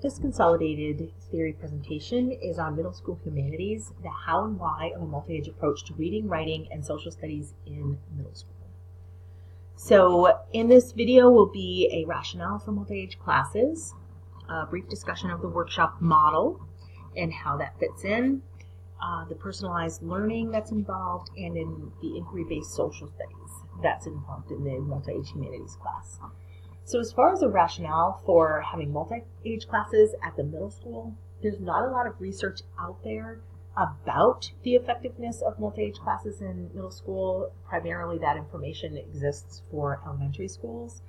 This consolidated theory presentation is on middle school humanities, the how and why of a multi-age approach to reading, writing, and social studies in middle school. So in this video will be a rationale for multi-age classes, a brief discussion of the workshop model and how that fits in, the personalized learning that's involved, and in the inquiry-based social studies that's involved in the multi-age humanities class. So as far as the rationale for having multi-age classes at the middle school, there's not a lot of research out there about the effectiveness of multi-age classes in middle school. Primarily that information exists for elementary schools.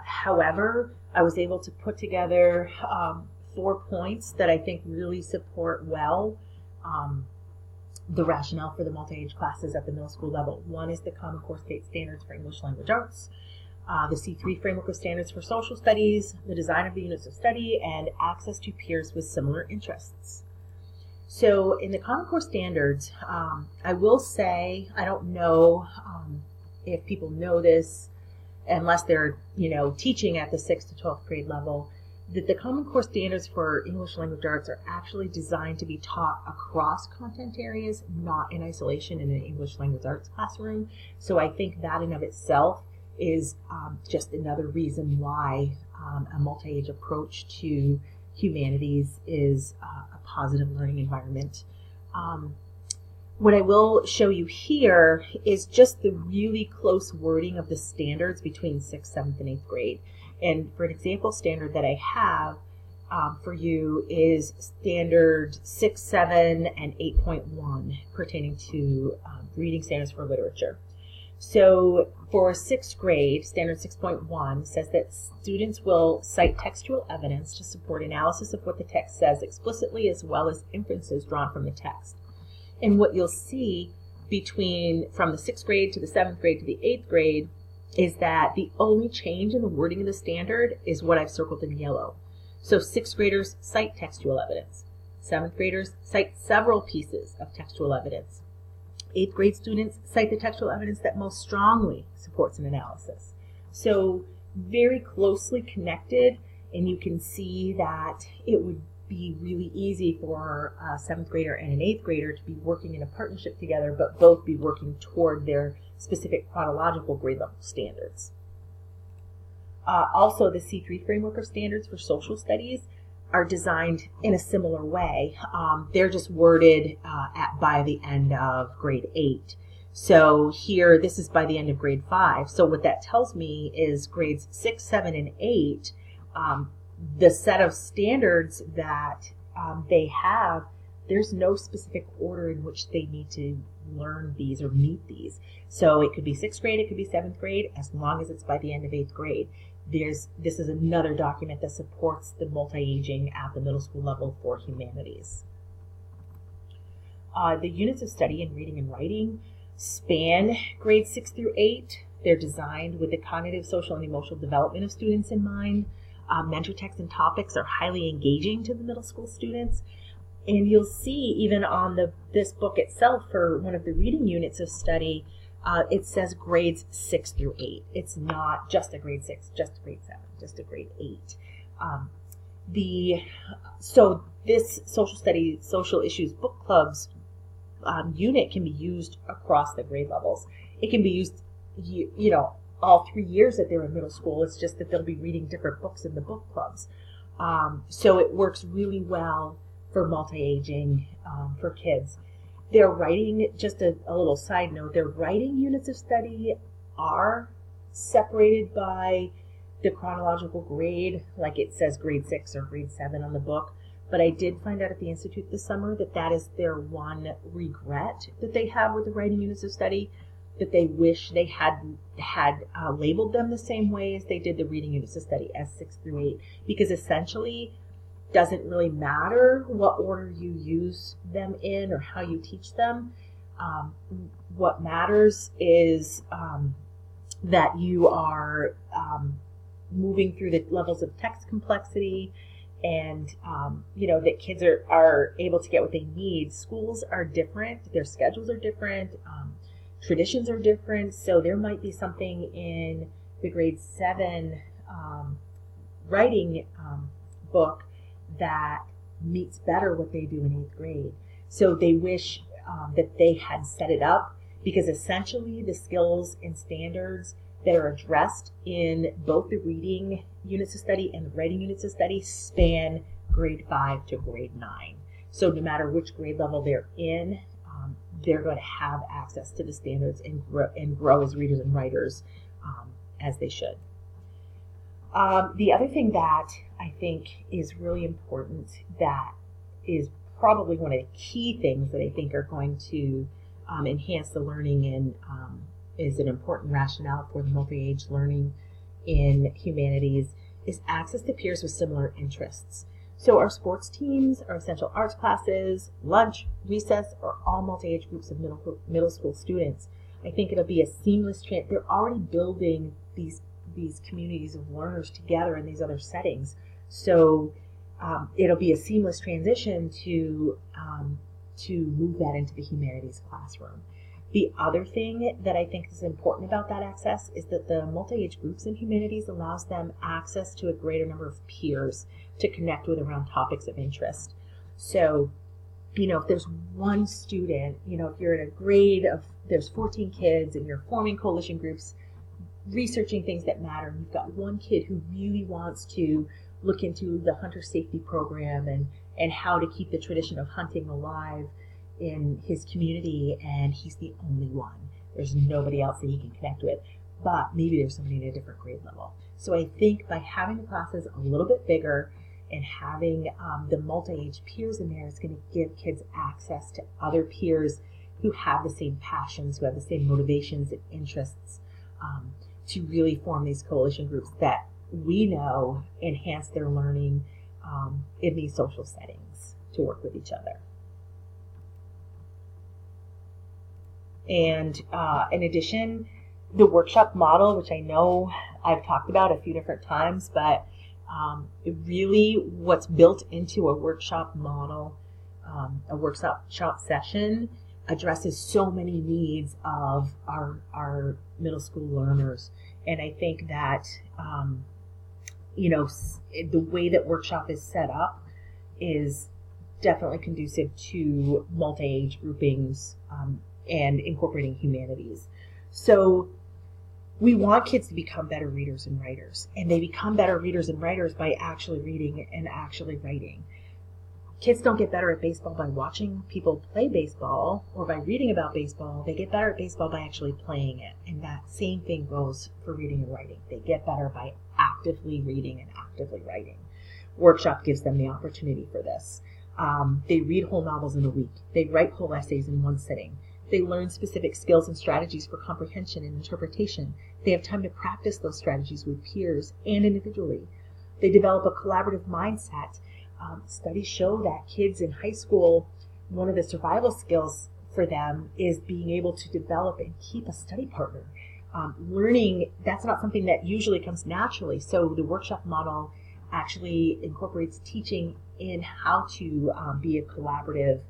However, I was able to put together 4 points that I think really support well the rationale for the multi-age classes at the middle school level. One is the Common Core State Standards for English Language Arts, the C3 Framework of Standards for Social Studies, the design of the units of study, and access to peers with similar interests. So in the Common Core Standards, I will say, I don't know if people know this, unless they're teaching at the 6th to 12th grade level, that the Common Core Standards for English Language Arts are actually designed to be taught across content areas, not in isolation in an English Language Arts classroom. So I think that in of itself is just another reason why a multi-age approach to humanities is a positive learning environment. What I will show you here is just the really close wording of the standards between 6th, 7th, and 8th grade. And for an example standard that I have for you is standard 6, 7, and 8.1 pertaining to reading standards for literature. So for 6th grade, standard 6.1 says that students will cite textual evidence to support analysis of what the text says explicitly, as well as inferences drawn from the text. And what you'll see from the 6th grade to the 7th grade to the 8th grade is that the only change in the wording of the standard is what I've circled in yellow. So 6th graders cite textual evidence. 7th graders cite several pieces of textual evidence. 8th grade students cite the textual evidence that most strongly supports an analysis. So very closely connected, and you can see that it would be really easy for a 7th grader and an 8th grader to be working in a partnership together, but both be working toward their specific chronological grade level standards. Also, the C3 Framework of Standards for Social Studies are designed in a similar way. They're just worded by the end of grade 8. So here, this is by the end of grade 5. So what that tells me is grades 6, 7, and 8, the set of standards that they have, there's no specific order in which they need to learn these or meet these. So it could be 6th grade, it could be 7th grade, as long as it's by the end of 8th grade. This is another document that supports the multi-aging at the middle school level for humanities. The units of study in reading and writing span grades 6 through 8. They're designed with the cognitive, social, and emotional development of students in mind. Mentor texts and topics are highly engaging to the middle school students. And you'll see even on this book itself for one of the reading units of study, it says grades 6 through 8. It's not just a grade 6, just a grade 7, just a grade 8. So this social issues book clubs unit can be used across the grade levels. It can be used, all 3 years that they're in middle school. It's just that they'll be reading different books in the book clubs. So it works really well for multi-aging for kids. Their writing, just a little side note, their writing units of study are separated by the chronological grade, like it says grade 6 or grade 7 on the book. But I did find out at the Institute this summer that is their one regret that they have with the writing units of study, that they wish they had labeled them the same way as they did the reading units of study as 6 through 8, because essentially doesn't really matter what order you use them in or how you teach them. What matters is that you are moving through the levels of text complexity, and that kids are able to get what they need. Schools are different, their schedules are different, traditions are different, so there might be something in the grade 7 writing book that meets better what they do in 8th grade. So they wish that they had set it up, because essentially the skills and standards that are addressed in both the reading units of study and the writing units of study span grade 5 to grade 9. So no matter which grade level they're in, they're going to have access to the standards and grow as readers and writers as they should. The other thing that I think is really important, that is probably one of the key things that I think are going to enhance the learning and is an important rationale for the multi-age learning in humanities, is access to peers with similar interests. So our sports teams, our essential arts classes, lunch, recess are all multi-age groups of middle school students. I think it'll be a seamless they're already building these communities of learners together in these other settings. So it'll be a seamless transition to move that into the humanities classroom. The other thing that I think is important about that access is that the multi-age groups in humanities allows them access to a greater number of peers to connect with around topics of interest. So, if there's one student, if you're in a grade of, there's 14 kids and you're forming coalition groups, researching things that matter, and you've got one kid who really wants to look into the hunter safety program and how to keep the tradition of hunting alive in his community, and he's the only one. There's nobody else that he can connect with, but maybe there's somebody in a different grade level. So I think by having the classes a little bit bigger and having the multi-age peers in there is going to give kids access to other peers who have the same passions, who have the same motivations and interests, to really form these coalition groups that we know enhance their learning in these social settings to work with each other. And in addition, the workshop model, which I know I've talked about a few different times, but really what's built into a workshop model, a workshop session, addresses so many needs of our middle school learners. And I think that, the way that workshop is set up is definitely conducive to multi-age groupings and incorporating humanities. So we want kids to become better readers and writers, and they become better readers and writers by actually reading and actually writing. Kids don't get better at baseball by watching people play baseball or by reading about baseball. They get better at baseball by actually playing it. And that same thing goes for reading and writing. They get better by actively reading and actively writing. Workshop gives them the opportunity for this. They read whole novels in a week. They write whole essays in one sitting. They learn specific skills and strategies for comprehension and interpretation. They have time to practice those strategies with peers and individually. They develop a collaborative mindset. Studies show that kids in high school, one of the survival skills for them is being able to develop and keep a study partner. Learning, that's not something that usually comes naturally. So the workshop model actually incorporates teaching in how to be a collaborative,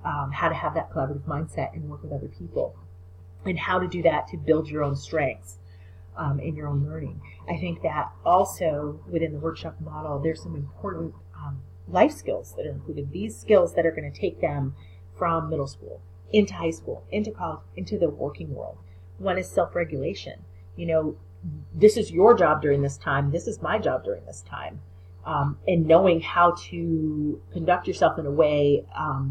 how to have that collaborative mindset and work with other people, and how to do that to build your own strengths in your own learning. I think that also within the workshop model, there's some important life skills that are included. These skills that are going to take them from middle school into high school, into college, into the working world. One is self-regulation. This is your job during this time. This is my job during this time. And knowing how to conduct yourself in a way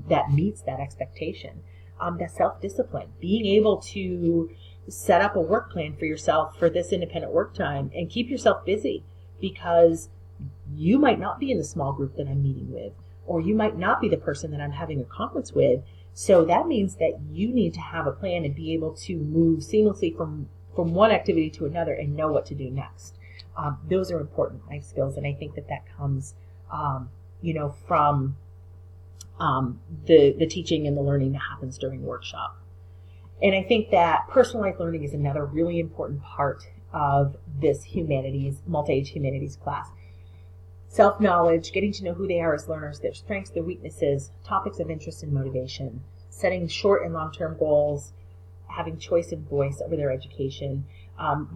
that meets that expectation. That self-discipline, being able to set up a work plan for yourself for this independent work time and keep yourself busy, because you might not be in the small group that I'm meeting with, or you might not be the person that I'm having a conference with. So that means that you need to have a plan and be able to move seamlessly from one activity to another and know what to do next. Those are important life skills, and I think that comes, from the teaching and the learning that happens during workshop. And I think that personalized learning is another really important part of this multi-age humanities class. Self-knowledge, getting to know who they are as learners, their strengths, their weaknesses, topics of interest and motivation, setting short and long-term goals, having choice and voice over their education.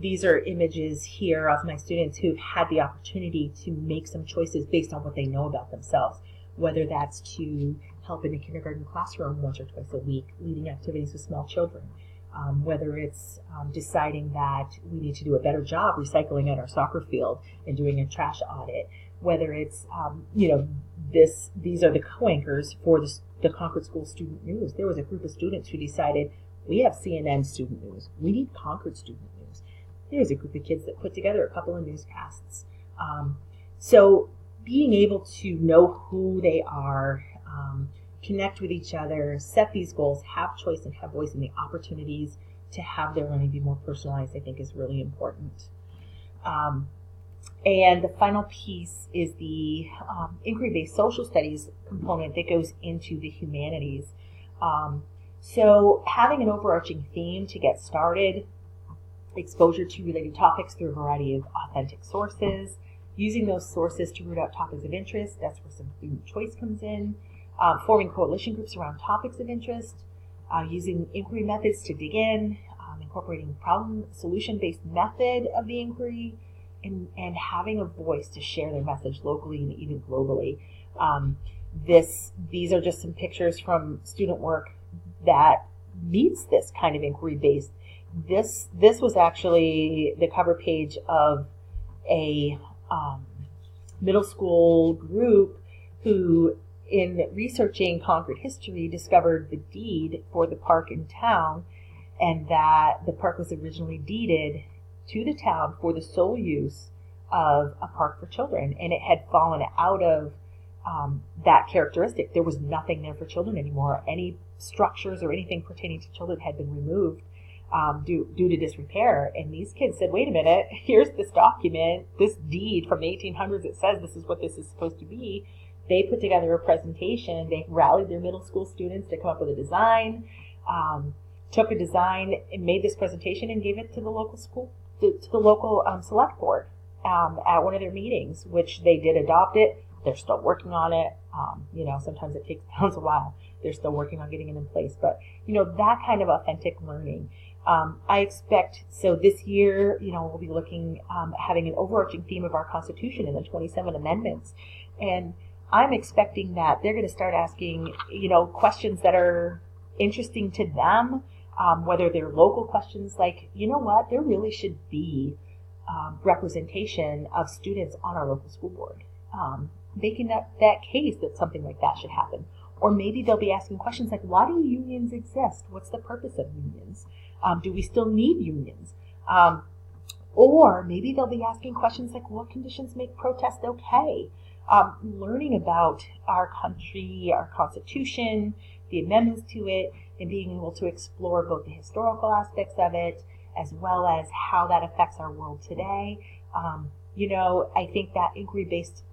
These are images here of my students who've had the opportunity to make some choices based on what they know about themselves, whether that's to help in a kindergarten classroom once or twice a week, leading activities with small children, whether it's deciding that we need to do a better job recycling at our soccer field and doing a trash audit, whether it's, these are the co-anchors for the Concord School Student News. There was a group of students who decided, we have CNN Student News, we need Concord Student News. There's a group of kids that put together a couple of newscasts. So being able to know who they are, connect with each other, set these goals, have choice and have voice, and the opportunities to have their learning be more personalized, I think is really important. And the final piece is the inquiry-based social studies component that goes into the humanities. So having an overarching theme to get started, exposure to related topics through a variety of authentic sources, using those sources to root out topics of interest, that's where some student choice comes in, forming coalition groups around topics of interest, using inquiry methods to dig in, incorporating problem solution-based method of the inquiry, and having a voice to share their message locally and even globally. These are just some pictures from student work that meets this kind of inquiry-based. This was actually the cover page of a middle school group who, in researching Concord history, discovered the deed for the park in town, and that the park was originally deeded to the town for the sole use of a park for children, and it had fallen out of that characteristic. There was nothing there for children anymore. Any structures or anything pertaining to children had been removed due to disrepair. And these kids said, wait a minute, here's this document, this deed from the 1800s that says this is what this is supposed to be. They put together a presentation. They rallied their middle school students to come up with a design, took a design and made this presentation and gave it to the local school, to the local select board at one of their meetings, which they did adopt it. They're still working on it. Sometimes it takes a while. They're still working on getting it in place. But, that kind of authentic learning. I expect, so this year, we'll be looking, having an overarching theme of our Constitution and the 27 amendments. And I'm expecting that they're going to start asking, questions that are interesting to them, whether they're local questions like, there really should be representation of students on our local school board. Making that case that something like that should happen. Or maybe they'll be asking questions like, why do unions exist? What's the purpose of unions? Do we still need unions? Or maybe they'll be asking questions like, what conditions make protest okay? Learning about our country, our Constitution, the amendments to it, and being able to explore both the historical aspects of it as well as how that affects our world today. I think that inquiry-based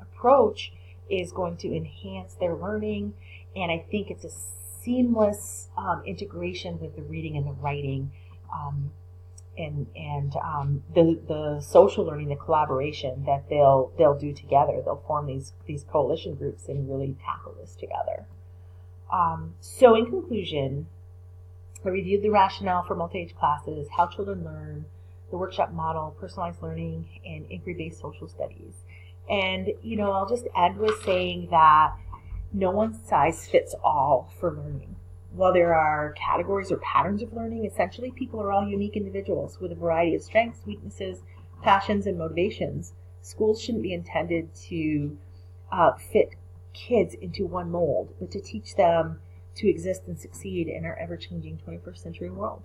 approach is going to enhance their learning, and I think it's a seamless integration with the reading and the writing, and the social learning, the collaboration that they'll do together. They'll form these coalition groups and really tackle this together. So in conclusion, I reviewed the rationale for multi-age classes, how children learn, the workshop model, personalized learning, and inquiry-based social studies. And, I'll just end with saying that no one size fits all for learning. While there are categories or patterns of learning, essentially people are all unique individuals with a variety of strengths, weaknesses, passions, and motivations. Schools shouldn't be intended to fit kids into one mold, but to teach them to exist and succeed in our ever-changing 21st century world.